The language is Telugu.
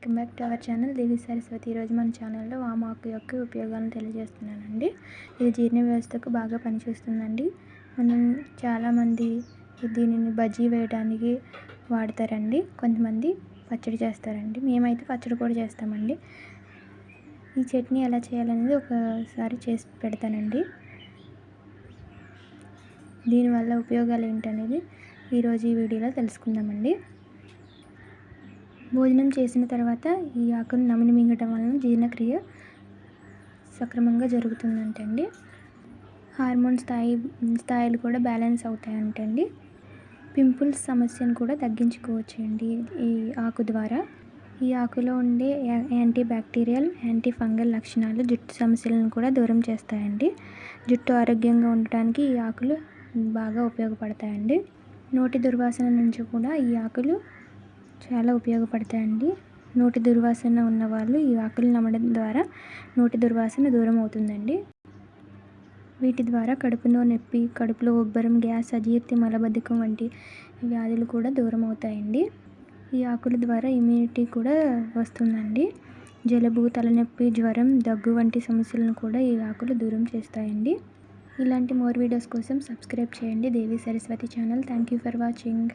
Welcome back to our channel Devi Saraswati. ఈరోజు మన ఛానల్లో వామాకు యొక్క ఉపయోగాలను తెలియజేస్తున్నానండి. ఇది జీర్ణ వ్యవస్థకు బాగా పనిచేస్తుందండి. మనం చాలామంది దీనిని బజ్జీ వేయడానికి వాడతారండి. కొంతమంది పచ్చడి చేస్తారండి. మేమైతే పచ్చడి కూడా చేస్తామండి. ఈ చట్నీ ఎలా చేయాలనేది ఒకసారి చేసి పెడతానండి. దీనివల్ల ఉపయోగాలు ఏంటనేది ఈరోజు ఈ వీడియోలో తెలుసుకుందామండి. భోజనం చేసిన తర్వాత ఈ ఆకును నమిలి మింగటం వలన జీర్ణక్రియ సక్రమంగా జరుగుతుందంటండి. హార్మోన్ స్థాయిలు కూడా బ్యాలెన్స్ అవుతాయంటండి. పింపుల్స్ సమస్యను కూడా తగ్గించుకోవచ్చండి ఈ ఆకు ద్వారా. ఈ ఆకులో ఉండే యాంటీ బ్యాక్టీరియల్, యాంటీ ఫంగల్ లక్షణాలు జుట్టు సమస్యలను కూడా దూరం చేస్తాయండి. జుట్టు ఆరోగ్యంగా ఉండటానికి ఈ ఆకులు బాగా ఉపయోగపడతాయండి. నోటి దుర్వాసన నుంచి కూడా ఈ ఆకులు చాలా ఉపయోగపడతాయండి. నోటి దుర్వాసన ఉన్నవాళ్ళు ఈ ఆకులు నమలడం ద్వారా నోటి దుర్వాసన దూరం అవుతుందండి. వీటి ద్వారా కడుపులో నొప్పి, కడుపులో ఉబ్బరం, గ్యాస్, అజీర్తి, మలబద్ధకం వంటి వ్యాధులు కూడా దూరం అవుతాయండి. ఈ ఆకుల ద్వారా ఇమ్యూనిటీ కూడా వస్తుందండి. జలుబు, తలనొప్పి, జ్వరం, దగ్గు వంటి సమస్యలను కూడా ఈ ఆకులు దూరం చేస్తాయండి. ఇలాంటి మోర్ వీడియోస్ కోసం సబ్స్క్రైబ్ చేయండి Devi Saraswati channel. Thank you for watching.